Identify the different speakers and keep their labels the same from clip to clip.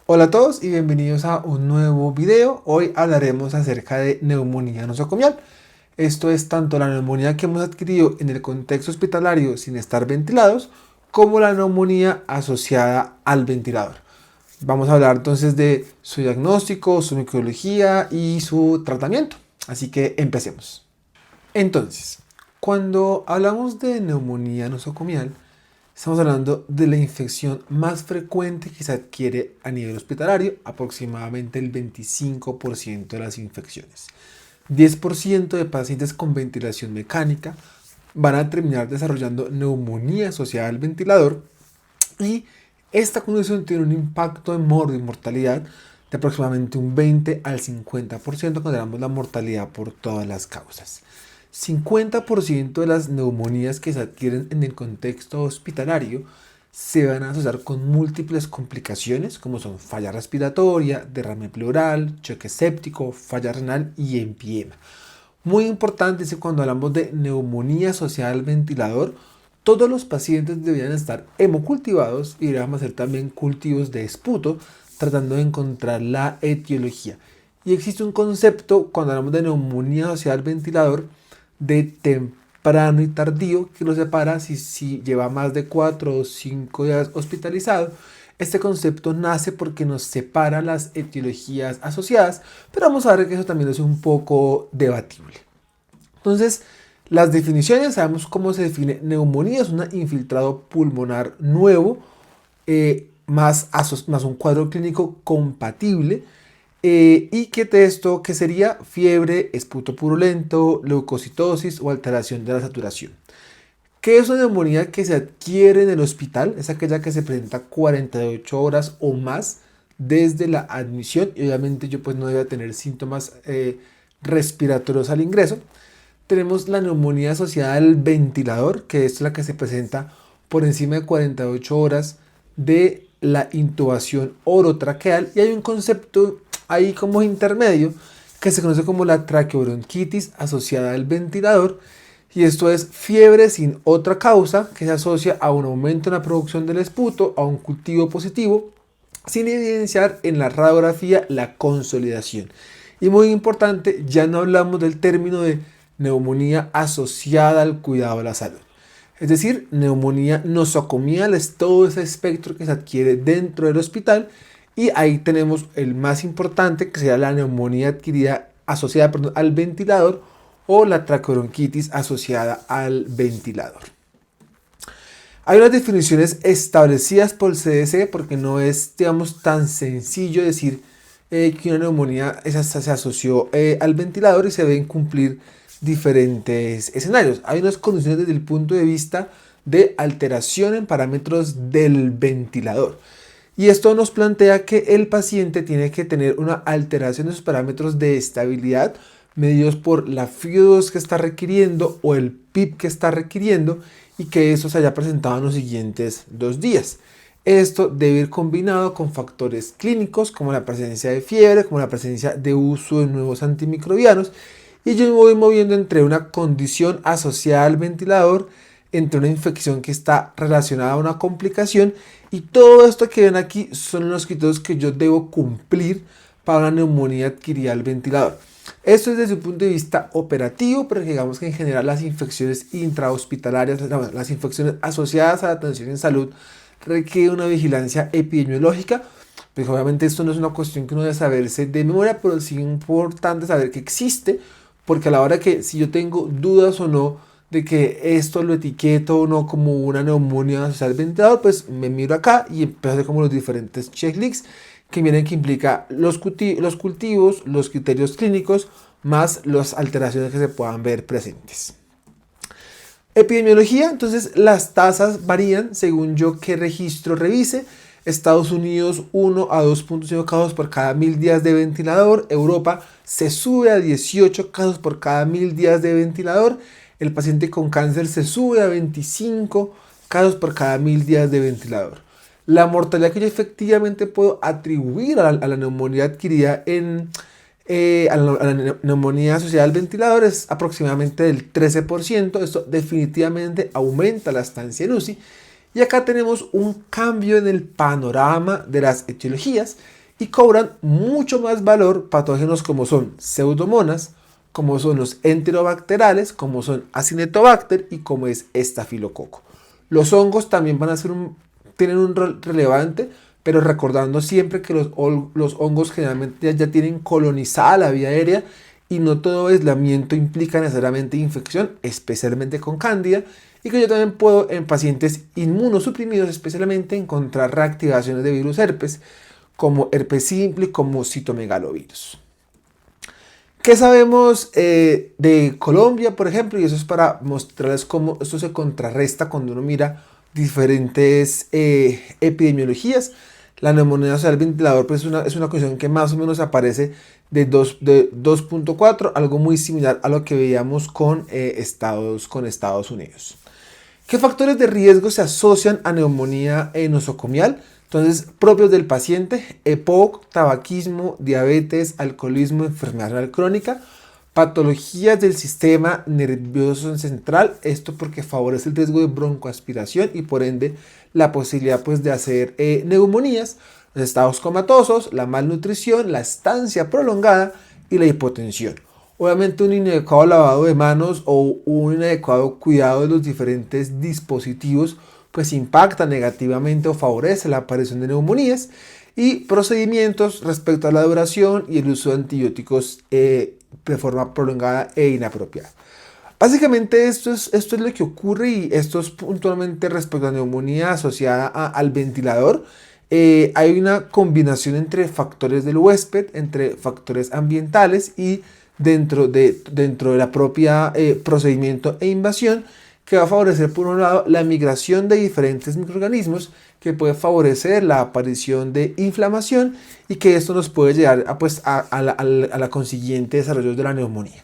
Speaker 1: Hola a todos y bienvenidos a un nuevo video. Hoy hablaremos acerca de neumonía nosocomial. Esto es tanto la neumonía que hemos adquirido en el contexto hospitalario sin estar ventilados, como la neumonía asociada al ventilador. Vamos a hablar entonces de su diagnóstico, su microbiología y su tratamiento. Así que empecemos. Entonces, cuando hablamos de neumonía nosocomial, estamos hablando de la infección más frecuente que se adquiere a nivel hospitalario, aproximadamente el 25% de las infecciones. 10% de pacientes con ventilación mecánica van a terminar desarrollando neumonía asociada al ventilador y esta condición tiene un impacto en mortalidad de aproximadamente un 20 al 50% cuando hablamos de la mortalidad por todas las causas. 50% de las neumonías que se adquieren en el contexto hospitalario se van a asociar con múltiples complicaciones como son falla respiratoria, derrame pleural, choque séptico, falla renal y empiema. Muy importante es que cuando hablamos de neumonía asociada al ventilador, todos los pacientes deberían estar hemocultivados y deberían hacer también cultivos de esputo tratando de encontrar la etiología. Y existe un concepto cuando hablamos de neumonía asociada al ventilador de temprano y tardío que lo separa si lleva más de 4 o 5 días hospitalizado. Este concepto nace porque nos separa las etiologías asociadas, pero vamos a ver que eso también es un poco debatible. Entonces, las definiciones, sabemos cómo se define neumonía, es un infiltrado pulmonar nuevo, más un cuadro clínico compatible. Y que esto que sería fiebre, esputo purulento, leucocitosis o alteración de la saturación. ¿Qué es una neumonía que se adquiere en el hospital? Es aquella que se presenta 48 horas o más desde la admisión y obviamente yo pues no debe tener síntomas respiratorios al ingreso. Tenemos la neumonía asociada al ventilador, que es la que se presenta por encima de 48 horas de la intubación orotraqueal y hay un concepto ahí como intermedio que se conoce como la traqueobronquitis asociada al ventilador y esto es fiebre sin otra causa que se asocia a un aumento en la producción del esputo, a un cultivo positivo sin evidenciar en la radiografía la consolidación. Y muy importante, ya no hablamos del término de neumonía asociada al cuidado de la salud. Es decir, neumonía nosocomial es todo ese espectro que se adquiere dentro del hospital y ahí tenemos el más importante que sería la neumonía adquirida asociada al ventilador o la traqueobronquitis asociada al ventilador. Hay unas definiciones establecidas por el CDC porque no es, digamos, tan sencillo decir que una neumonía se asoció al ventilador y se deben cumplir diferentes escenarios. Hay unas condiciones desde el punto de vista de alteración en parámetros del ventilador. Y esto nos plantea que el paciente tiene que tener una alteración de sus parámetros de estabilidad medidos por la FIO2 que está requiriendo o el PIB que está requiriendo y que eso se haya presentado en los siguientes 2 días. Esto debe ir combinado con factores clínicos como la presencia de fiebre, como la presencia de uso de nuevos antimicrobianos. Y yo me voy moviendo entre una condición asociada al ventilador, entre una infección que está relacionada a una complicación y todo esto que ven aquí son los criterios que yo debo cumplir para una neumonía adquirida al ventilador. Esto es desde un punto de vista operativo, pero digamos que en general las infecciones intrahospitalarias, las infecciones asociadas a la atención en salud requieren una vigilancia epidemiológica. Pues obviamente esto no es una cuestión que uno debe saberse de memoria, pero sí es importante saber que existe, porque a la hora que si yo tengo dudas o no de que esto lo etiqueto o no como una neumonía asociada al ventilador, pues me miro acá y empiezo a hacer como los diferentes checklists que miren que implica los cultivos, los criterios clínicos, más las alteraciones que se puedan ver presentes. Epidemiología, entonces las tasas varían según yo qué registro revise. Estados Unidos 1 a 2.5 casos por cada 1000 días de ventilador. Europa se sube a 18 casos por cada 1000 días de ventilador. El paciente con cáncer se sube a 25 casos por cada 1000 días de ventilador. La mortalidad que yo efectivamente puedo atribuir a la neumonía adquirida a la neumonía asociada al ventilador es aproximadamente del 13%. Esto definitivamente aumenta la estancia en UCI. Y acá tenemos un cambio en el panorama de las etiologías y cobran mucho más valor patógenos como son pseudomonas, como son los enterobacterales, como son Acinetobacter y como es estafilococo. Los hongos también van a ser tienen un rol relevante, pero recordando siempre que los hongos generalmente ya tienen colonizada la vía aérea y no todo aislamiento implica necesariamente infección, especialmente con cándida, y que yo también puedo en pacientes inmunosuprimidos especialmente encontrar reactivaciones de virus herpes, como herpes simple, como citomegalovirus. ¿Qué sabemos de Colombia, por ejemplo? Y eso es para mostrarles cómo esto se contrarresta cuando uno mira diferentes epidemiologías. La neumonía social del ventilador pues es una condición que más o menos aparece de 2.4, algo muy similar a lo que veíamos con Estados Unidos. ¿Qué factores de riesgo se asocian a neumonía nosocomial? Entonces, propios del paciente: EPOC, tabaquismo, diabetes, alcoholismo, enfermedad renal crónica, patologías del sistema nervioso central, esto porque favorece el riesgo de broncoaspiración y por ende la posibilidad pues de hacer neumonías, los estados comatosos, la malnutrición, la estancia prolongada y la hipotensión. Obviamente un inadecuado lavado de manos o un inadecuado cuidado de los diferentes dispositivos pues impacta negativamente o favorece la aparición de neumonías, y procedimientos respecto a la duración y el uso de antibióticos de forma prolongada e inapropiada. Básicamente esto es lo que ocurre, y esto es puntualmente respecto a neumonía asociada al ventilador. Hay una combinación entre factores del huésped, entre factores ambientales y dentro de la propia procedimiento e invasión, que va a favorecer por un lado la migración de diferentes microorganismos, que puede favorecer la aparición de inflamación y que esto nos puede llevar a la consiguiente desarrollo de la neumonía.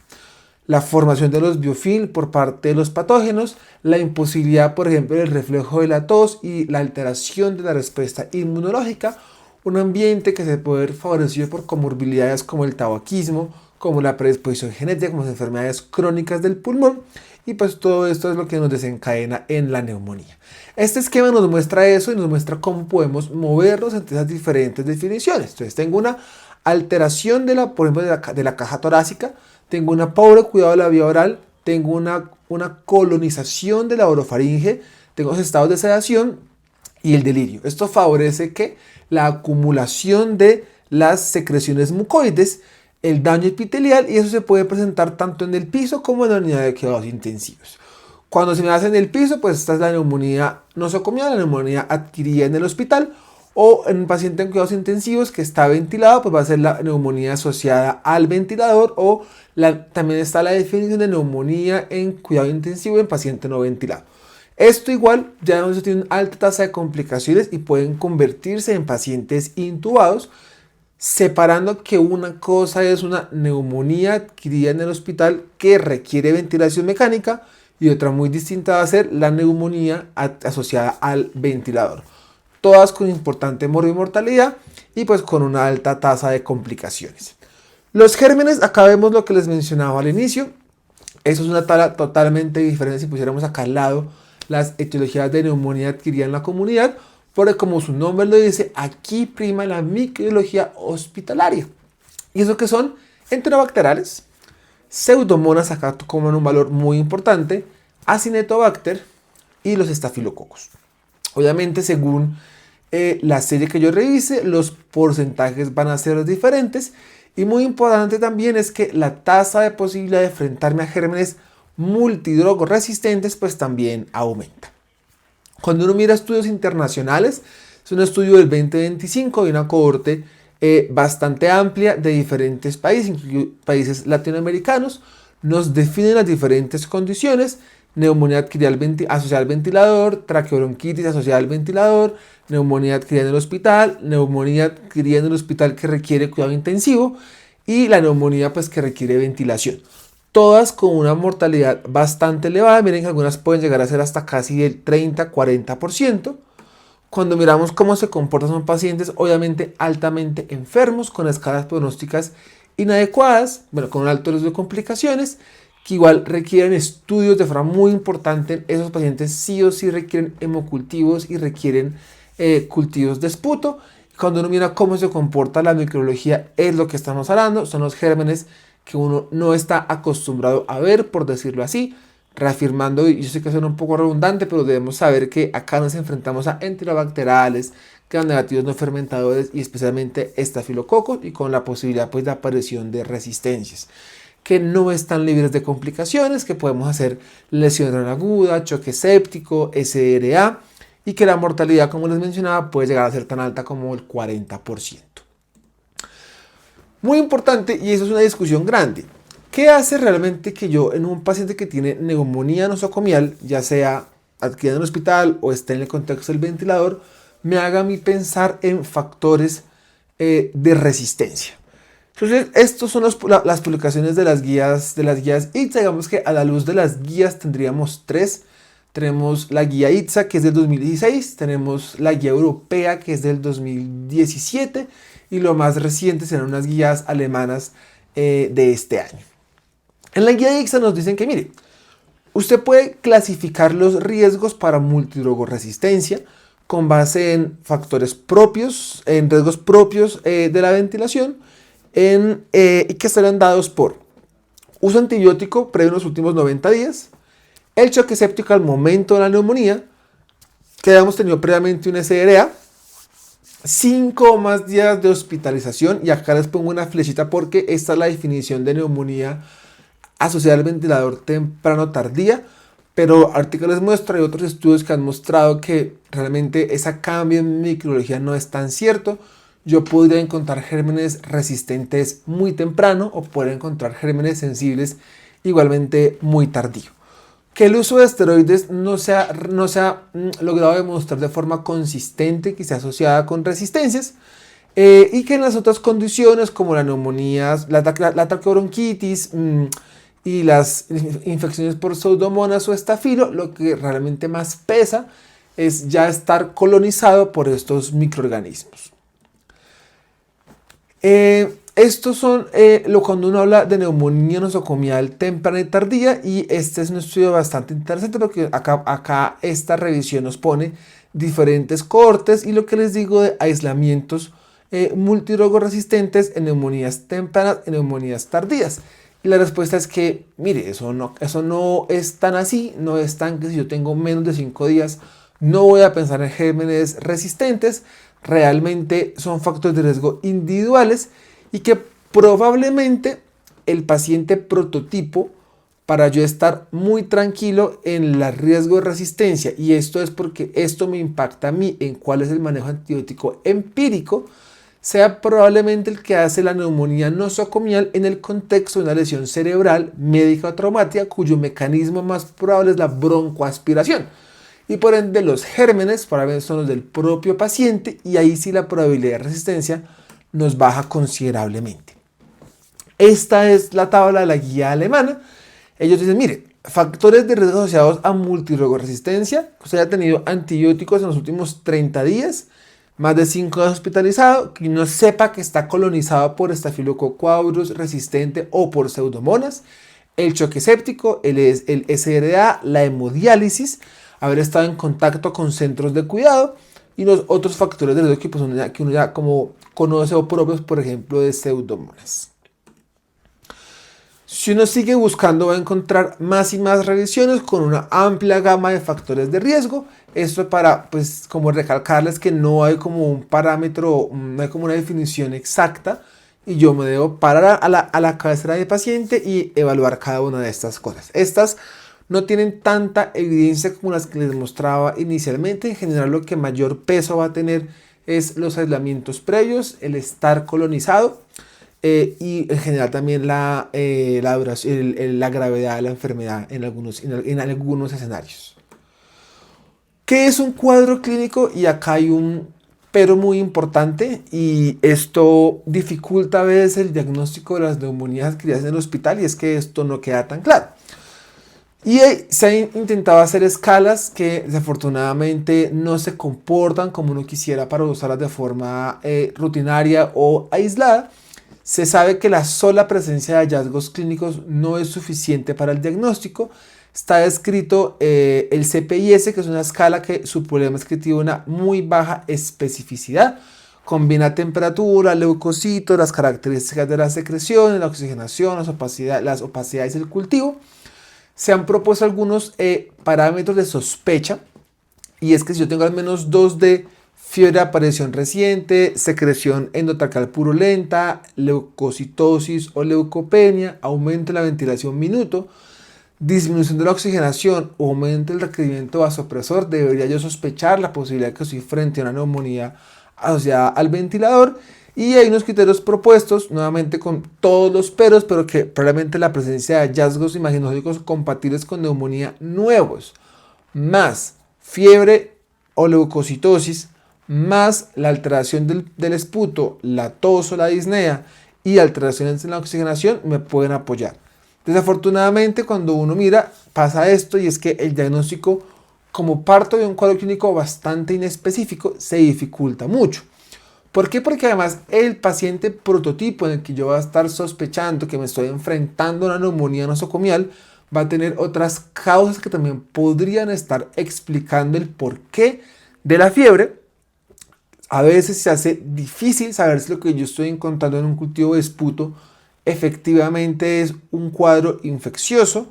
Speaker 1: La formación de los biofilm por parte de los patógenos, la imposibilidad, por ejemplo, del reflejo de la tos y la alteración de la respuesta inmunológica, un ambiente que se puede ver favorecido por comorbilidades como el tabaquismo, como la predisposición genética, como las enfermedades crónicas del pulmón, y pues todo esto es lo que nos desencadena en la neumonía. Este esquema nos muestra eso y nos muestra cómo podemos movernos entre esas diferentes definiciones. Entonces tengo una alteración por ejemplo, de la caja torácica, tengo un pobre cuidado de la vía oral, tengo una colonización de la orofaringe, tengo los estados de sedación y el delirio. Esto favorece que la acumulación de las secreciones mucoides, el daño epitelial, y eso se puede presentar tanto en el piso como en la unidad de cuidados intensivos. Cuando se me hace en el piso, pues esta es la neumonía nosocomial, la neumonía adquirida en el hospital, o en un paciente en cuidados intensivos que está ventilado, pues va a ser la neumonía asociada al ventilador, o también está la definición de neumonía en cuidado intensivo en paciente no ventilado. Esto igual ya no se tiene una alta tasa de complicaciones y pueden convertirse en pacientes intubados, separando que una cosa es una neumonía adquirida en el hospital que requiere ventilación mecánica y otra muy distinta va a ser la neumonía asociada al ventilador. Todas con importante mortalidad y pues con una alta tasa de complicaciones. Los gérmenes, acá vemos lo que les mencionaba al inicio. Eso es una tabla totalmente diferente si pusiéramos acá al lado las etiologías de neumonía adquirida en la comunidad, porque como su nombre lo dice, aquí prima la microbiología hospitalaria. ¿Y eso qué son? Enterobacterales, pseudomonas, acá toman un valor muy importante, Acinetobacter y los estafilococos. Obviamente, según la serie que yo revise, los porcentajes van a ser diferentes, y muy importante también es que la tasa de posibilidad de enfrentarme a gérmenes multidrogo resistentes pues también aumenta. Cuando uno mira estudios internacionales, es un estudio del 2025 de una cohorte bastante amplia de diferentes países, incluidos países latinoamericanos, nos definen las diferentes condiciones: neumonía adquirida asociada al ventilador, traqueobronquitis asociada al ventilador, neumonía adquirida en el hospital, neumonía adquirida en el hospital que requiere cuidado intensivo y la neumonía pues que requiere ventilación. Todas con una mortalidad bastante elevada. Miren que algunas pueden llegar a ser hasta casi el 30-40%. Cuando miramos cómo se comportan, son pacientes obviamente altamente enfermos, con escalas pronósticas inadecuadas, con un alto riesgo de complicaciones, que igual requieren estudios de forma muy importante. Esos pacientes sí o sí requieren hemocultivos y requieren cultivos de esputo. Cuando uno mira cómo se comporta la microbiología, es lo que estamos hablando, son los gérmenes que uno no está acostumbrado a ver, por decirlo así, reafirmando, y yo sé que suena un poco redundante, pero debemos saber que acá nos enfrentamos a enterobacteriales, gram negativos no fermentadores y especialmente estafilococos, y con la posibilidad pues de aparición de resistencias que no están libres de complicaciones, que podemos hacer lesión renal aguda, choque séptico, SRA, y que la mortalidad, como les mencionaba, puede llegar a ser tan alta como el 40%. Muy importante, y eso es una discusión grande. ¿Qué hace realmente que yo en un paciente que tiene neumonía nosocomial, ya sea adquirida en el hospital o esté en el contexto del ventilador, me haga a mí pensar en factores de resistencia? Entonces, estas son las publicaciones de las guías ITSA. Digamos que a la luz de las guías tendríamos tres. Tenemos la guía ITSA, que es del 2016, tenemos la guía europea, que es del 2017, y lo más reciente serán unas guías alemanas de este año. En la guía ITSA nos dicen que, mire, usted puede clasificar los riesgos para multidrogoresistencia con base en factores propios, en riesgos propios de la ventilación, y que estarán dados por uso antibiótico previo en los últimos 90 días, el choque séptico al momento de la neumonía, que hayamos tenido previamente un SRA, 5 o más días de hospitalización, y acá les pongo una flechita porque esta es la definición de neumonía asociada al ventilador temprano tardía, pero ahorita les muestro, hay otros estudios que han mostrado que realmente ese cambio en microbiología no es tan cierto. Yo podría encontrar gérmenes resistentes muy temprano o poder encontrar gérmenes sensibles igualmente muy tardío. Que el uso de esteroides no se ha logrado demostrar de forma consistente que sea asociada con resistencias, y que en las otras condiciones como la neumonía, la traqueobronquitis y las infecciones por pseudomonas o estafilo, lo que realmente más pesa es ya estar colonizado por estos microorganismos. Estos son cuando uno habla de neumonía nosocomial temprana y tardía, y este es un estudio bastante interesante porque acá esta revisión nos pone diferentes cohortes y lo que les digo de aislamientos multidrogoresistentes en neumonías tempranas y neumonías tardías. Y la respuesta es que, mire, eso no es tan así, no es tan que si yo tengo menos de 5 días no voy a pensar en gérmenes resistentes. Realmente son factores de riesgo individuales y que probablemente el paciente prototipo para yo estar muy tranquilo en el riesgo de resistencia, y esto es porque esto me impacta a mí en cuál es el manejo antibiótico empírico, sea probablemente el que hace la neumonía nosocomial en el contexto de una lesión cerebral médica o traumática cuyo mecanismo más probable es la broncoaspiración. Y por ende los gérmenes probablemente son los del propio paciente, y ahí sí la probabilidad de resistencia nos baja considerablemente. Esta es la tabla de la guía alemana. Ellos dicen, mire, factores de riesgo asociados a multidrogoresistencia: usted haya tenido antibióticos en los últimos 30 días, más de 5 días hospitalizado, que no sepa que está colonizado por Staphylococcus aureus resistente o por pseudomonas, el choque séptico, el SRA, la hemodiálisis, haber estado en contacto con centros de cuidado y los otros factores de riesgo que uno ya como conoce o propios, por ejemplo, de pseudomonas. Si uno sigue buscando, va a encontrar más y más revisiones con una amplia gama de factores de riesgo. Esto para, pues, como recalcarles que no hay como un parámetro, no hay como una definición exacta, y yo me debo parar a la cabecera del paciente y evaluar cada una de estas cosas. Estas no tienen tanta evidencia como las que les mostraba inicialmente. En general, lo que mayor peso va a tener es los aislamientos previos, el estar colonizado, y en general también la gravedad de la enfermedad en algunos escenarios. ¿Qué es un cuadro clínico? Y acá hay un pero muy importante, y esto dificulta a veces el diagnóstico de las neumonías adquiridas en el hospital, y es que esto no queda tan claro. Y se han intentado hacer escalas que desafortunadamente no se comportan como uno quisiera para usarlas de forma rutinaria o aislada. Se sabe que la sola presencia de hallazgos clínicos no es suficiente para el diagnóstico. Está descrito el CPIS, que es una escala que su problema es que tiene una muy baja especificidad. Combina temperatura, leucocitos, las características de las secreciones, la oxigenación, las opacidades del cultivo. Se han propuesto algunos parámetros de sospecha, y es que si yo tengo al menos 2 de fiebre de aparición reciente, secreción endotraqueal purulenta, leucocitosis o leucopenia, aumento de la ventilación minuto, disminución de la oxigenación o aumento del requerimiento vasopresor, debería yo sospechar la posibilidad de que estoy frente a una neumonía asociada al ventilador. Y hay unos criterios propuestos, nuevamente con todos los peros, pero que probablemente la presencia de hallazgos imaginológicos compatibles con neumonía nuevos, más fiebre o leucocitosis, más la alteración del esputo, la tos o la disnea y alteraciones en la oxigenación me pueden apoyar. Desafortunadamente, cuando uno mira, pasa esto, y es que el diagnóstico, como parto de un cuadro clínico bastante inespecífico, se dificulta mucho. ¿Por qué? Porque además el paciente prototipo en el que yo voy a estar sospechando que me estoy enfrentando a una neumonía nosocomial va a tener otras causas que también podrían estar explicando el porqué de la fiebre. A veces se hace difícil saber si lo que yo estoy encontrando en un cultivo de esputo efectivamente es un cuadro infeccioso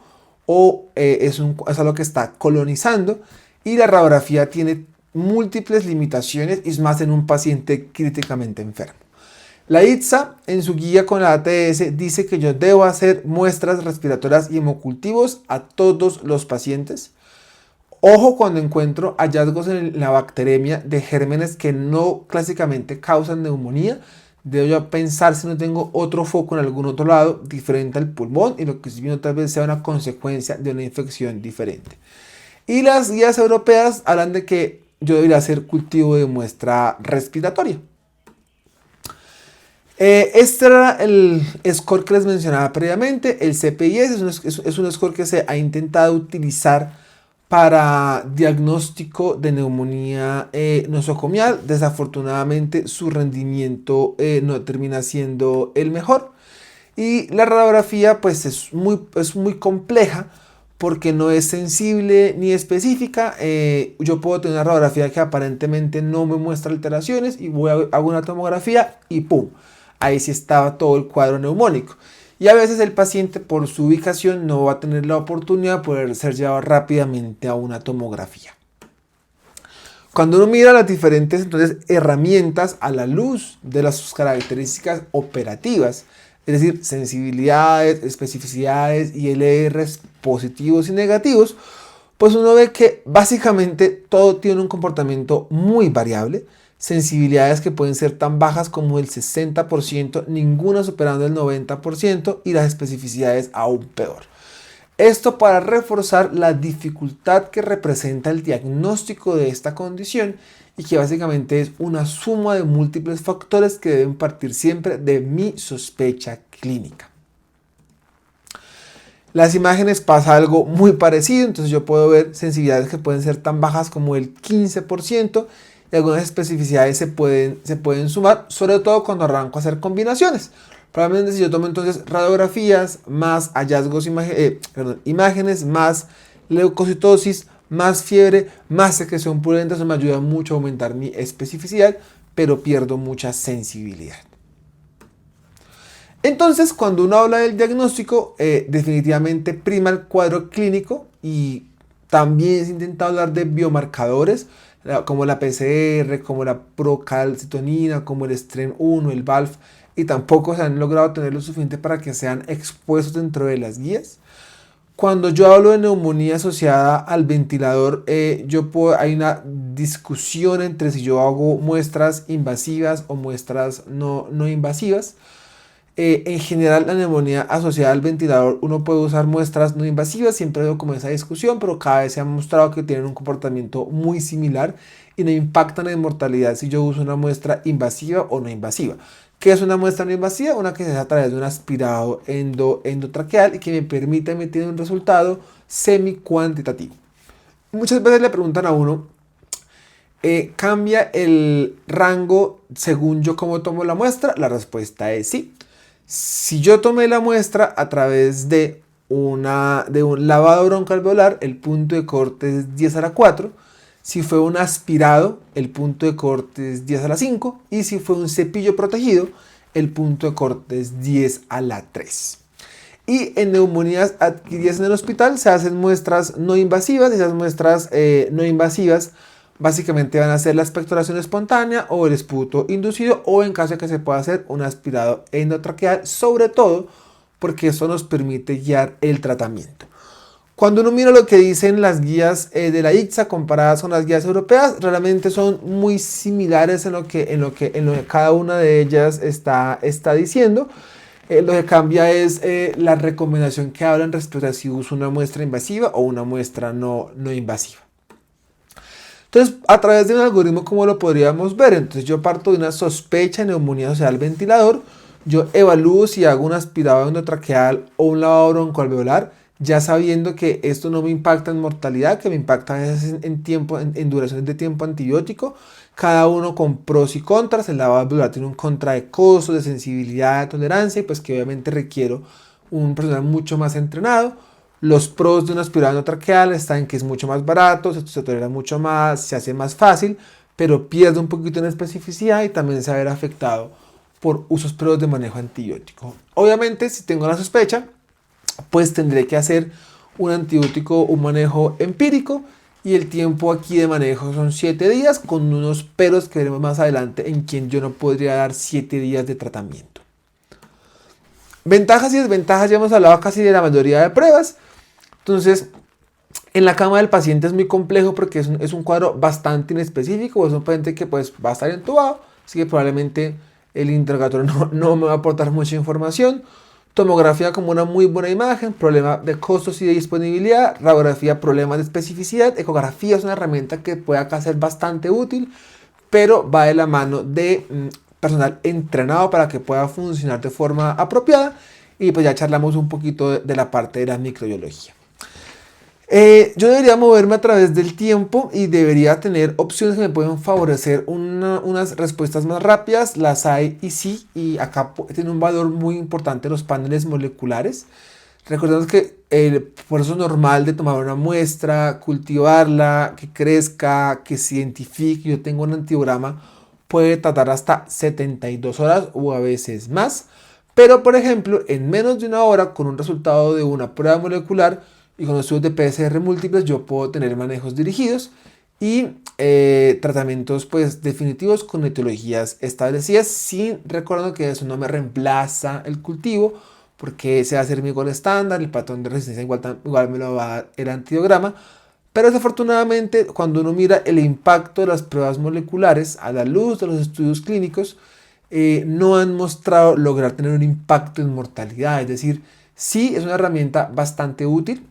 Speaker 1: o es algo que está colonizando, y la radiografía tiene múltiples limitaciones, y es más en un paciente críticamente enfermo. La ITSA, en su guía con la ATS, dice que yo debo hacer muestras respiratorias y hemocultivos a todos los pacientes. Ojo cuando encuentro hallazgos en la bacteremia de gérmenes que no clásicamente causan neumonía. Debo yo pensar si no tengo otro foco en algún otro lado diferente al pulmón, y lo que estoy viendo tal vez sea una consecuencia de una infección diferente. Y las guías europeas hablan de que yo debería hacer cultivo de muestra respiratoria. Este era el score que les mencionaba previamente. El CPIS es un score que se ha intentado utilizar para diagnóstico de neumonía nosocomial. Desafortunadamente su rendimiento no termina siendo el mejor. Y la radiografía pues es muy compleja, porque no es sensible ni específica. Yo puedo tener una radiografía que aparentemente no me muestra alteraciones, y hago una tomografía y ¡pum! Ahí sí estaba todo el cuadro neumónico. Y a veces el paciente, por su ubicación, no va a tener la oportunidad de poder ser llevado rápidamente a una tomografía. Cuando uno mira las diferentes herramientas a la luz de las características operativas, es decir, sensibilidades, especificidades y LRs positivos y negativos, pues uno ve que básicamente todo tiene un comportamiento muy variable. Sensibilidades que pueden ser tan bajas como el 60%, ninguna superando el 90%, y las especificidades aún peor. Esto para reforzar la dificultad que representa el diagnóstico de esta condición, y que básicamente es una suma de múltiples factores que deben partir siempre de mi sospecha clínica. Las imágenes pasa algo muy parecido, entonces yo puedo ver sensibilidades que pueden ser tan bajas como el 15%, y algunas especificidades se pueden sumar, sobre todo cuando arranco a hacer combinaciones. Probablemente si yo tomo entonces radiografías, más hallazgos, imágenes, más leucocitosis, más fiebre, más secreción purulenta, eso me ayuda mucho a aumentar mi especificidad, pero pierdo mucha sensibilidad. Entonces, cuando uno habla del diagnóstico, definitivamente prima el cuadro clínico, y también se intenta hablar de biomarcadores, como la PCR, como la procalcitonina, como el STREN1, el BALF, y tampoco se han logrado tener lo suficiente para que sean expuestos dentro de las guías. Cuando yo hablo de neumonía asociada al ventilador, hay una discusión entre si yo hago muestras invasivas o muestras no invasivas. En general, la neumonía asociada al ventilador, uno puede usar muestras no invasivas, siempre veo como esa discusión, pero cada vez se ha mostrado que tienen un comportamiento muy similar y no impactan en mortalidad si yo uso una muestra invasiva o no invasiva. ¿Qué es una muestra no invasiva? Una que se hace a través de un aspirado endotraqueal y que me permite emitir un resultado semi-cuantitativo. Muchas veces le preguntan a uno, ¿cambia el rango según yo cómo tomo la muestra? La respuesta es sí. Si yo tomé la muestra a través de un lavado broncoalveolar, el punto de corte es 10 a la 4. Si fue un aspirado, el punto de corte es 10 a la 5. Y si fue un cepillo protegido, el punto de corte es 10 a la 3. Y en neumonías adquiridas en el hospital se hacen muestras no invasivas. Y esas muestras no invasivas básicamente van a ser la expectoración espontánea o el esputo inducido, o en caso de que se pueda hacer un aspirado endotraqueal, sobre todo porque eso nos permite guiar el tratamiento. Cuando uno mira lo que dicen las guías de la ICSA comparadas con las guías europeas, realmente son muy similares en lo que cada una de ellas está diciendo. Lo que cambia es la recomendación que hablan respecto a si uso una muestra invasiva o una muestra no invasiva. Entonces, a través de un algoritmo, ¿cómo lo podríamos ver? Entonces, yo parto de una sospecha de neumonía asociada al ventilador. Yo evalúo si hago un aspirado endotraqueal o un lavado broncoalveolar, ya sabiendo que esto no me impacta en mortalidad, que me impacta a veces en duraciones de tiempo antibiótico, cada uno con pros y contras. El lavado alveolar tiene un contra de costo, de sensibilidad, de tolerancia, y pues que obviamente requiero un personal mucho más entrenado. Los pros de un aspirado endotraqueal están en que es mucho más barato, se tolera mucho más, se hace más fácil, pero pierde un poquito en especificidad y también se va a ver afectado por usos previos de manejo antibiótico. Obviamente, si tengo la sospecha, pues tendré que hacer un antibiótico, un manejo empírico, y el tiempo aquí de manejo son 7 días, con unos peros que veremos más adelante en quien yo no podría dar 7 días de tratamiento. Ventajas y desventajas, ya hemos hablado casi de la mayoría de pruebas. Entonces, en la cama del paciente es muy complejo porque es un cuadro bastante inespecífico. Es un paciente que pues va a estar entubado, así que probablemente el interrogatorio no me va a aportar mucha información. Tomografía como una muy buena imagen, problema de costos y de disponibilidad. Radiografía, problemas de especificidad. Ecografía es una herramienta que puede acá ser bastante útil, pero va de la mano de personal entrenado para que pueda funcionar de forma apropiada. Y pues ya charlamos un poquito de la parte de la microbiología. Yo debería moverme a través del tiempo y debería tener opciones que me pueden favorecer unas respuestas más rápidas. Las hay y sí, y acá tiene un valor muy importante los paneles moleculares. Recordemos que el proceso normal de tomar una muestra, cultivarla, que crezca, que se identifique, yo tengo un antiograma, puede tardar hasta 72 horas o a veces más. Pero, por ejemplo, en menos de una hora, con un resultado de una prueba molecular y con estudios de PCR múltiples, yo puedo tener manejos dirigidos y tratamientos pues definitivos con etiologías establecidas, sin recordando que eso no me reemplaza el cultivo, porque ese va a ser mi gol estándar, el patrón de resistencia igual me lo va a dar el antiograma. Pero desafortunadamente, cuando uno mira el impacto de las pruebas moleculares a la luz de los estudios clínicos, no han mostrado lograr tener un impacto en mortalidad. Es decir, sí es una herramienta bastante útil.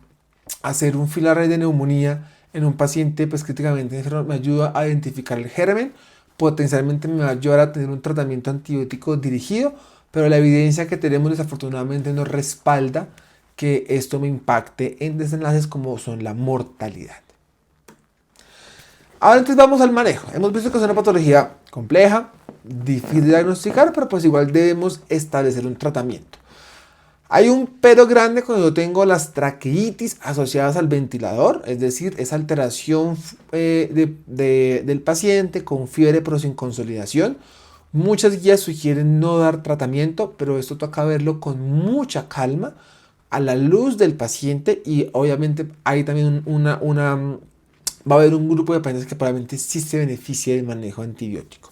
Speaker 1: Hacer un fill array de neumonía en un paciente pues críticamente enfermo me ayuda a identificar el germen, potencialmente me va a ayudar a tener un tratamiento antibiótico dirigido, pero la evidencia que tenemos desafortunadamente no respalda que esto me impacte en desenlaces como son la mortalidad. Ahora entonces vamos al manejo. Hemos visto que es una patología compleja, difícil de diagnosticar, pero pues igual debemos establecer un tratamiento. Hay un pero grande cuando yo tengo las traqueitis asociadas al ventilador, es decir, esa alteración del paciente con fiebre pero sin consolidación. Muchas guías sugieren no dar tratamiento, pero esto toca verlo con mucha calma a la luz del paciente, y obviamente hay también va a haber un grupo de pacientes que probablemente sí se beneficie del manejo antibiótico.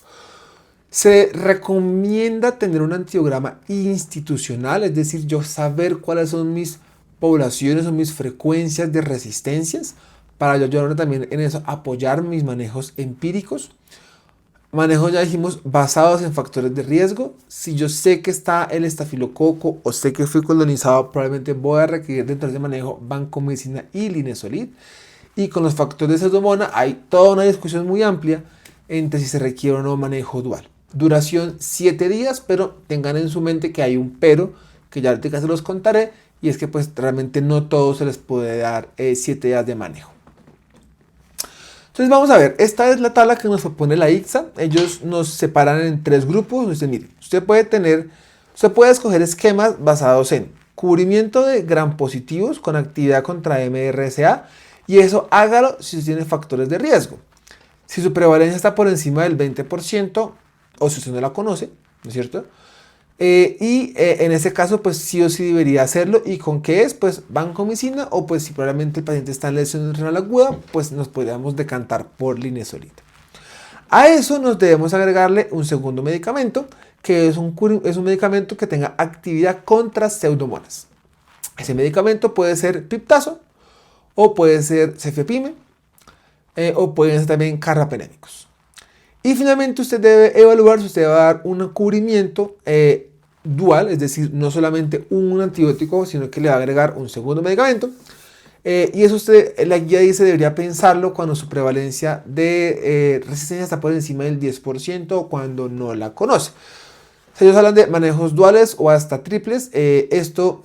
Speaker 1: Se recomienda tener un antiograma institucional, es decir, yo saber cuáles son mis poblaciones o mis frecuencias de resistencias, para yo ayudarme también en eso, apoyar mis manejos empíricos. Manejos, ya dijimos, basados en factores de riesgo. Si yo sé que está el estafilococo o sé que fui colonizado, probablemente voy a requerir dentro de ese manejo vancomicina y linezolid. Y con los factores de Pseudomonas hay toda una discusión muy amplia entre si se requiere o no manejo dual. Duración 7 días, pero tengan en su mente que hay un pero, que ya ahorita se los contaré, y es que pues realmente no todos se les puede dar 7 días de manejo. Entonces vamos a ver, esta es la tabla que nos propone la ICSA. Ellos nos separan en 3 grupos. Usted, mire, usted puede tener Usted puede escoger esquemas basados en cubrimiento de gram positivos con actividad contra MRSA, y eso hágalo si usted tiene factores de riesgo. Si su prevalencia está por encima del 20% o si usted no la conoce, ¿no es cierto? En ese caso, pues sí o sí debería hacerlo. ¿Y con qué es? Pues vancomicina, o pues si probablemente el paciente está en lesión renal aguda, pues nos podríamos decantar por linezolid. A eso nos debemos agregarle un segundo medicamento, que es un medicamento que tenga actividad contra pseudomonas. Ese medicamento puede ser piptazo, o puede ser cefepime, o pueden ser también carrapenémicos. Y finalmente usted debe evaluar si usted va a dar un cubrimiento dual, es decir, no solamente un antibiótico, sino que le va a agregar un segundo medicamento. Y eso la guía dice, debería pensarlo cuando su prevalencia de resistencia está por encima del 10% o cuando no la conoce. Si ellos hablan de manejos duales o hasta triples, esto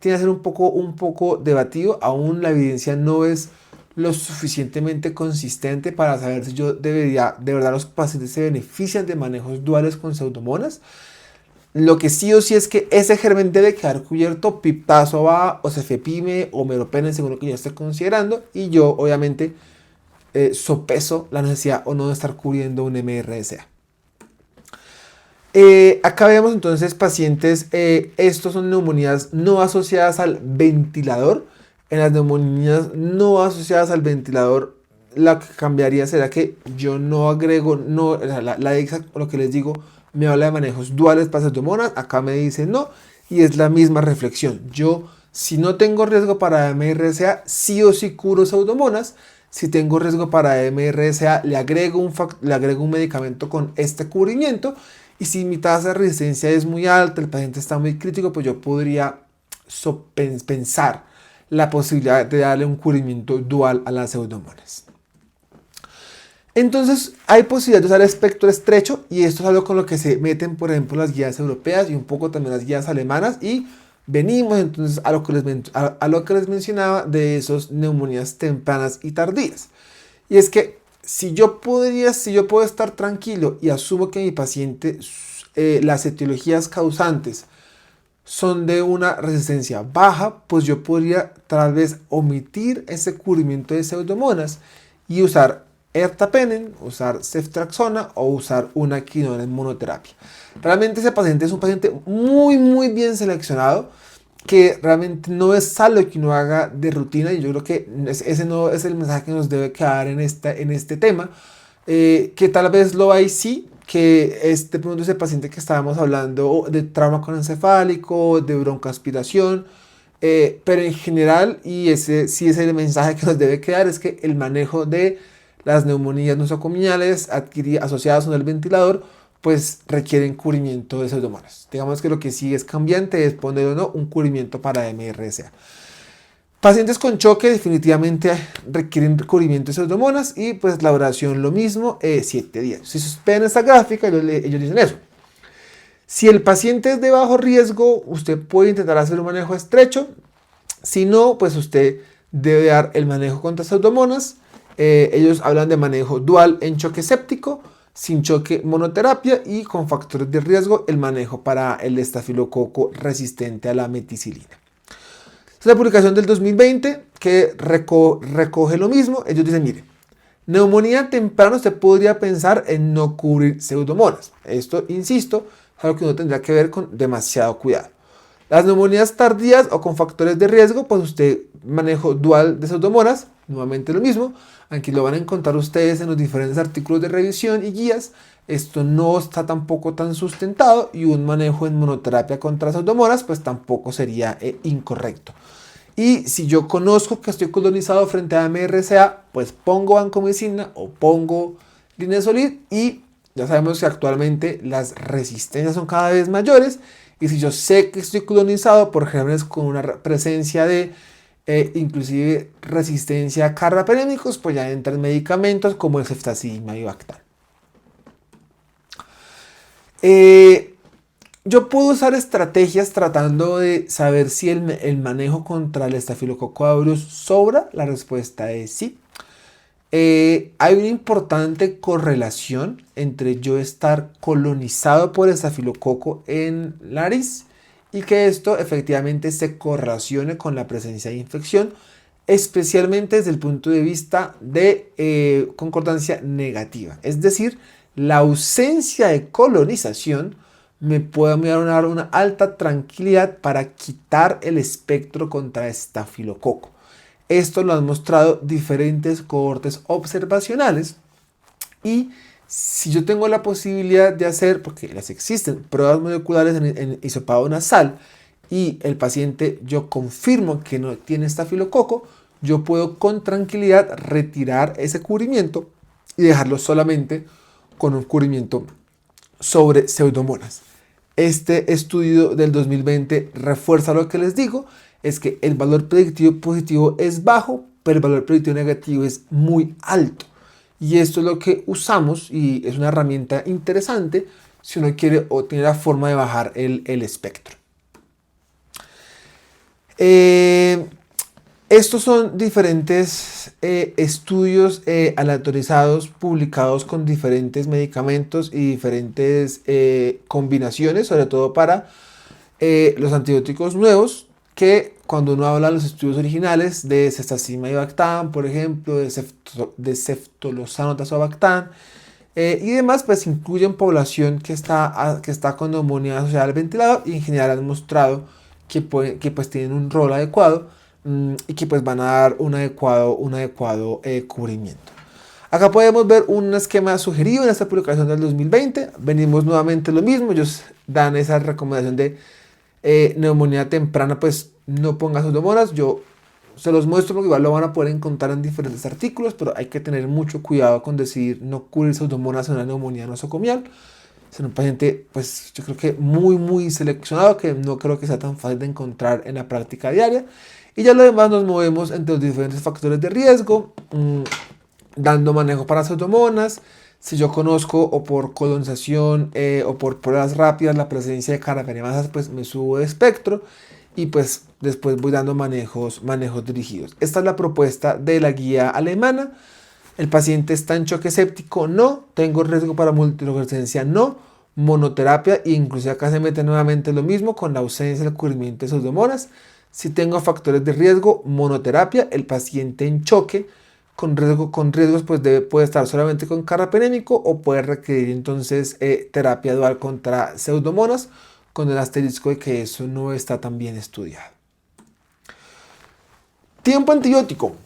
Speaker 1: tiene que ser un poco debatido. Aún la evidencia no es lo suficientemente consistente para saber si yo debería, de verdad los pacientes se benefician de manejos duales con pseudomonas. Lo que sí o sí es que ese germen debe quedar cubierto, piptazo va, o cefepime, o meropenem, según lo que yo esté considerando, y yo obviamente sopeso la necesidad o no de estar cubriendo un MRSA. Acá vemos entonces pacientes, estos son neumonías no asociadas al ventilador. En las neumonías no asociadas al ventilador, la que cambiaría será que yo no agrego, la EXA, lo que les digo, me habla de manejos duales para pseudomonas, acá me dice no, y es la misma reflexión. Yo, si no tengo riesgo para MRSA, sí o sí curo pseudomonas. Si tengo riesgo para MRSA, le agrego un medicamento con este cubrimiento. Y si mi tasa de resistencia es muy alta, el paciente está muy crítico, pues yo podría pensar la posibilidad de darle un cubrimiento dual a las pseudomonas. Entonces hay posibilidad de usar espectro estrecho, y esto es algo con lo que se meten, por ejemplo, las guías europeas y un poco también las guías alemanas, y venimos entonces a lo que les mencionaba de esos neumonías tempranas y tardías. Y es que si yo puedo estar tranquilo y asumo que mi paciente, las etiologías causantes son de una resistencia baja, pues yo podría tal vez omitir ese cubrimiento de pseudomonas y usar ertapenem, usar ceftriaxona o usar una quinona en monoterapia. Realmente ese paciente es un paciente muy bien seleccionado, que realmente no es algo que uno haga de rutina, y yo creo que ese no es el mensaje que nos debe quedar en este tema, que tal vez lo hay, sí, que de pronto ese paciente que estábamos hablando de trauma corencefálico, de broncoaspiración, pero en general, y ese sí es el mensaje que nos debe quedar, es que el manejo de las neumonías nosocomiales asociadas con el ventilador, pues requieren cubrimiento de pseudomonas. Digamos que lo que sí es cambiante es poner o no un cubrimiento para MRSA. Pacientes con choque definitivamente requieren cubrimiento de pseudomonas, y pues la duración lo mismo, 7 días. Si ustedes ven esta gráfica, ellos dicen eso. Si el paciente es de bajo riesgo, usted puede intentar hacer un manejo estrecho. Si no, pues usted debe dar el manejo contra pseudomonas. Ellos hablan de manejo dual en choque séptico, sin choque monoterapia, y con factores de riesgo el manejo para el estafilococo resistente a la meticilina. Es la publicación del 2020 que recoge lo mismo. Ellos dicen, mire, neumonía temprana usted podría pensar en no cubrir pseudomonas. Esto, insisto, es algo que uno tendrá que ver con demasiado cuidado. Las neumonías tardías o con factores de riesgo, pues usted manejo dual de pseudomonas, nuevamente lo mismo. Aquí lo van a encontrar ustedes en los diferentes artículos de revisión y guías. Esto no está tampoco tan sustentado, y un manejo en monoterapia contra pseudomonas pues tampoco sería incorrecto. Y si yo conozco que estoy colonizado frente a MRSA, pues pongo vancomicina o pongo linezolid, y ya sabemos que actualmente las resistencias son cada vez mayores. Y si yo sé que estoy colonizado por gérmenes con una presencia de inclusive resistencia a carrapenémicos, pues ya entran medicamentos como el ceftazidime y Bactal. Yo puedo usar estrategias tratando de saber si el manejo contra el estafilococo aureus sobra. La respuesta es sí. hay una importante correlación entre yo estar colonizado por estafilococo en la nariz y que esto efectivamente se correlacione con la presencia de infección, especialmente desde el punto de vista de concordancia negativa. Es decir, la ausencia de colonización me puede dar una alta tranquilidad para quitar el espectro contra estafilococo. Esto lo han mostrado diferentes cohortes observacionales y si yo tengo la posibilidad de hacer, porque las existen, pruebas moleculares en hisopado nasal y el paciente yo confirmo que no tiene estafilococo, yo puedo con tranquilidad retirar ese cubrimiento y dejarlo solamente con un cubrimiento sobre pseudomonas. Este estudio del 2020 refuerza lo que les digo, es que el valor predictivo positivo es bajo, pero el valor predictivo negativo es muy alto. Y esto es lo que usamos y es una herramienta interesante si uno quiere obtener la forma de bajar el espectro. Estos son diferentes estudios aleatorizados publicados con diferentes medicamentos y diferentes combinaciones, sobre todo para los antibióticos nuevos, que cuando uno habla de los estudios originales de ceftaxima y bactam, por ejemplo, de ceftolozano, tazobactam y demás, pues incluyen población que está con neumonía asociada al ventilador y en general han mostrado que pues tienen un rol adecuado y que pues van a dar un adecuado cubrimiento. Acá podemos ver un esquema sugerido en esta publicación del 2020. Venimos nuevamente lo mismo. Ellos dan esa recomendación de neumonía temprana, pues no ponga pseudomonas. Yo se los muestro porque igual lo van a poder encontrar en diferentes artículos, pero hay que tener mucho cuidado con decidir no cubrir pseudomonas en una neumonía nosocomial. Es un paciente, pues yo creo que muy seleccionado, que no creo que sea tan fácil de encontrar en la práctica diaria. Y ya lo demás nos movemos entre los diferentes factores de riesgo, dando manejo para pseudomonas. Si yo conozco o por colonización o por pruebas rápidas la presencia de carapenemasas, pues me subo de espectro y pues después voy dando manejos dirigidos. Esta es la propuesta de la guía alemana. El paciente está en choque séptico, no. Tengo riesgo para multiresistencia, no. Monoterapia, e incluso acá se mete nuevamente lo mismo con la ausencia del cubrimiento de pseudomonas. Si tengo factores de riesgo, monoterapia. El paciente en choque con riesgos pues puede estar solamente con carbapenémico o puede requerir entonces terapia dual contra pseudomonas, con el asterisco de que eso no está tan bien estudiado. Tiempo antibiótico.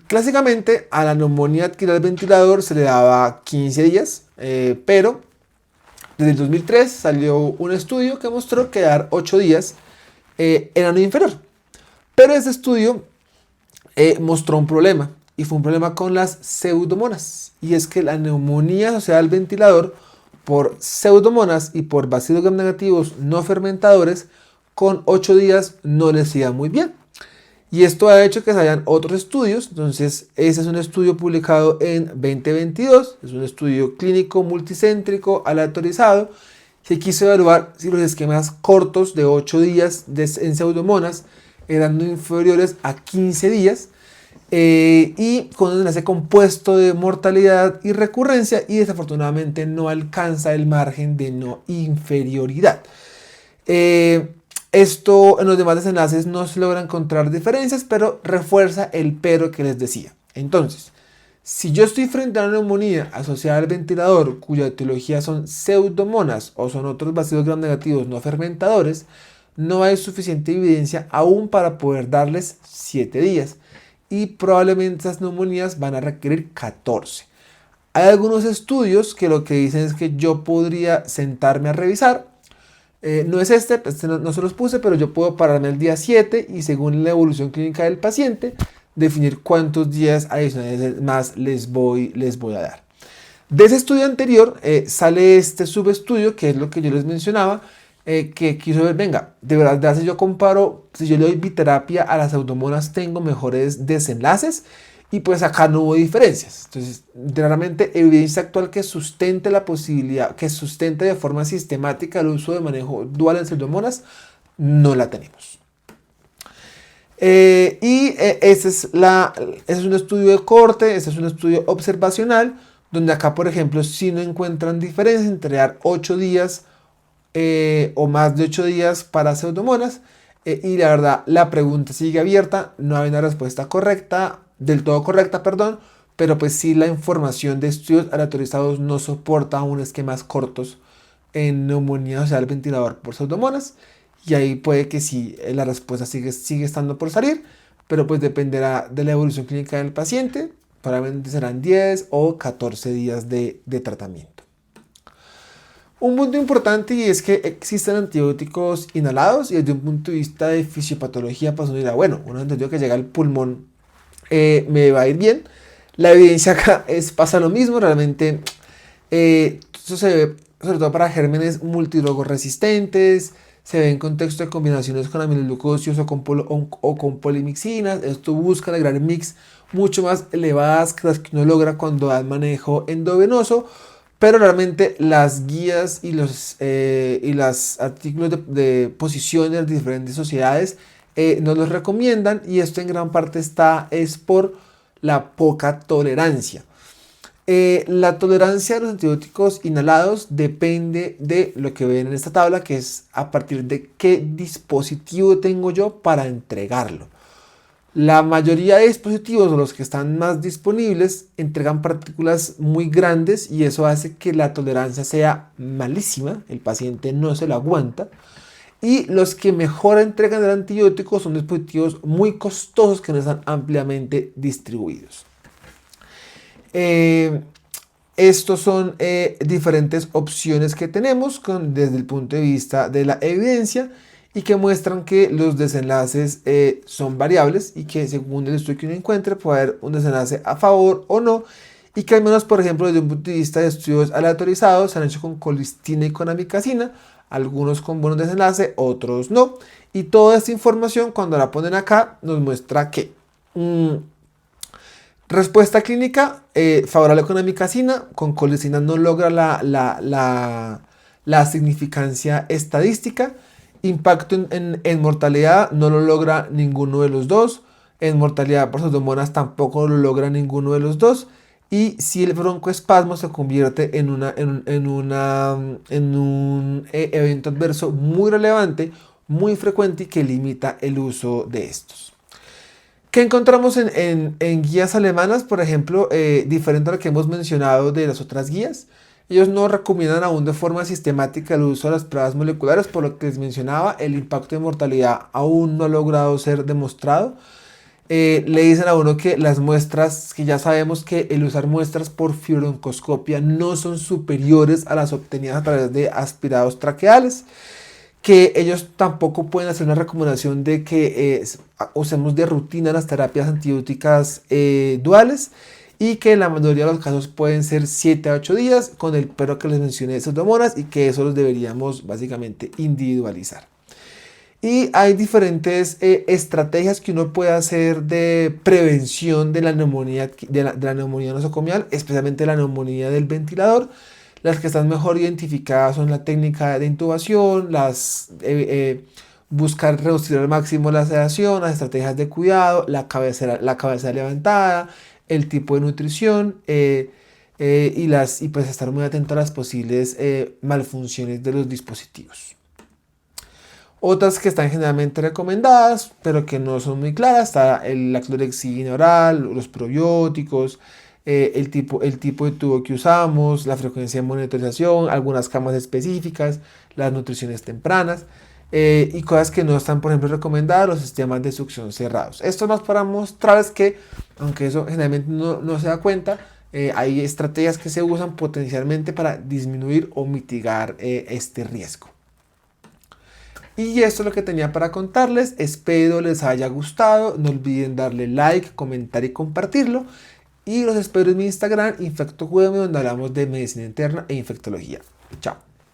Speaker 1: Clásicamente a la neumonía adquirida al ventilador se le daba 15 días, pero desde el 2003 salió un estudio que mostró que dar 8 días era no inferior. Pero ese estudio mostró un problema, y fue un problema con las pseudomonas, y es que la neumonía asociada al ventilador por pseudomonas y por bacilos gram negativos no fermentadores con 8 días no les iba muy bien. Y esto ha hecho que se hayan otros estudios. Entonces ese es un estudio publicado en 2022, es un estudio clínico multicéntrico aleatorizado que quiso evaluar si los esquemas cortos de 8 días en pseudomonas eran no inferiores a 15 días y con un enlace compuesto de mortalidad y recurrencia, y desafortunadamente no alcanza el margen de no inferioridad. Esto en los demás desenlaces no se logra encontrar diferencias, pero refuerza el pero que les decía. Entonces, si yo estoy frente a una neumonía asociada al ventilador cuya etiología son pseudomonas o son otros bacilos gram negativos no fermentadores, no hay suficiente evidencia aún para poder darles 7 días. Y probablemente esas neumonías van a requerir 14. Hay algunos estudios que lo que dicen es que yo podría sentarme a revisar. No es este no se los puse, pero yo puedo pararme el día 7 y según la evolución clínica del paciente, definir cuántos días adicionales más les voy a dar. De ese estudio anterior sale este subestudio, que es lo que yo les mencionaba, que quiso ver, venga, de verdad si yo comparo, si yo le doy biterapia a las pseudomonas tengo mejores desenlaces, y pues acá no hubo diferencias. Entonces, realmente evidencia actual que sustente la posibilidad, que sustente de forma sistemática el uso de manejo dual en pseudomonas, no la tenemos. Este es un estudio de corte, este es un estudio observacional, donde acá, por ejemplo, si no encuentran diferencia entre dar 8 días o más de 8 días para Pseudomonas. Y la verdad, la pregunta sigue abierta, no hay una respuesta correcta, del todo correcta, perdón, pero pues sí la información de estudios aleatorizados no soporta aún esquemas cortos en neumonía social del ventilador por Pseudomonas. Y ahí puede que sí, la respuesta sigue estando por salir, pero pues dependerá de la evolución clínica del paciente. Probablemente serán 10 o 14 días de tratamiento. Un punto importante y es que existen antibióticos inhalados y desde un punto de vista de fisiopatología, pues uno dirá, bueno, uno entendió que llega al pulmón, me va a ir bien. La evidencia acá pasa lo mismo, realmente eso se ve sobre todo para gérmenes multidrogos resistentes, se ve en contexto de combinaciones con aminoglucósidos o con polimixinas. Esto busca lograr mix mucho más elevadas que las que uno logra cuando da manejo endovenoso, pero realmente las guías y los artículos de posición de las diferentes sociedades nos los recomiendan, y esto en gran parte es por la poca tolerancia. La tolerancia a los antibióticos inhalados depende de lo que ven en esta tabla, que es a partir de qué dispositivo tengo yo para entregarlo. La mayoría de dispositivos, los que están más disponibles, entregan partículas muy grandes y eso hace que la tolerancia sea malísima, el paciente no se lo aguanta. Y los que mejor entregan el antibiótico son dispositivos muy costosos que no están ampliamente distribuidos. Estos son diferentes opciones que tenemos desde el punto de vista de la evidencia y que muestran que los desenlaces son variables y que según el estudio que uno encuentre puede haber un desenlace a favor o no, y que al menos, por ejemplo, desde un punto de vista de estudios aleatorizados se han hecho con colistina y con amikacina, algunos con buenos desenlaces, otros no, y toda esta información cuando la ponen acá nos muestra que respuesta clínica favorable con amikacina, con colistina no logra la significancia estadística. Impacto en mortalidad no lo logra ninguno de los dos. En mortalidad por Pseudomonas tampoco lo logra ninguno de los dos. Y si el broncoespasmo se convierte en un evento adverso muy relevante, muy frecuente y que limita el uso de estos. ¿Qué encontramos en guías alemanas, por ejemplo, diferente a lo que hemos mencionado de las otras guías? Ellos no recomiendan aún de forma sistemática el uso de las pruebas moleculares, por lo que les mencionaba, el impacto de mortalidad aún no ha logrado ser demostrado. Le dicen a uno que las muestras, que ya sabemos que el usar muestras por fibroncoscopia no son superiores a las obtenidas a través de aspirados traqueales, que ellos tampoco pueden hacer una recomendación de que usemos de rutina las terapias antibióticas duales, y que en la mayoría de los casos pueden ser 7 a 8 días, con el pero que les mencioné de Pseudomonas, y que eso los deberíamos básicamente individualizar. Y hay diferentes estrategias que uno puede hacer de prevención de la neumonía, de la neumonía nosocomial, especialmente la neumonía del ventilador. Las que están mejor identificadas son la técnica de intubación, buscar reducir al máximo la sedación, las estrategias de cuidado, la cabeza levantada, el tipo de nutrición y pues estar muy atento a las posibles malfunciones de los dispositivos. Otras que están generalmente recomendadas, pero que no son muy claras, está la clorexidina oral, los probióticos, el tipo de tubo que usamos, la frecuencia de monitorización, algunas camas específicas, las nutriciones tempranas y cosas que no están, por ejemplo, recomendadas, los sistemas de succión cerrados. Esto es más para mostrarles que, aunque eso generalmente no se da cuenta, hay estrategias que se usan potencialmente para disminuir o mitigar este riesgo. Y esto es lo que tenía para contarles. Espero les haya gustado. No olviden darle like, comentar y compartirlo. Y los espero en mi Instagram, InfectoQM, donde hablamos de medicina interna e infectología. Chao.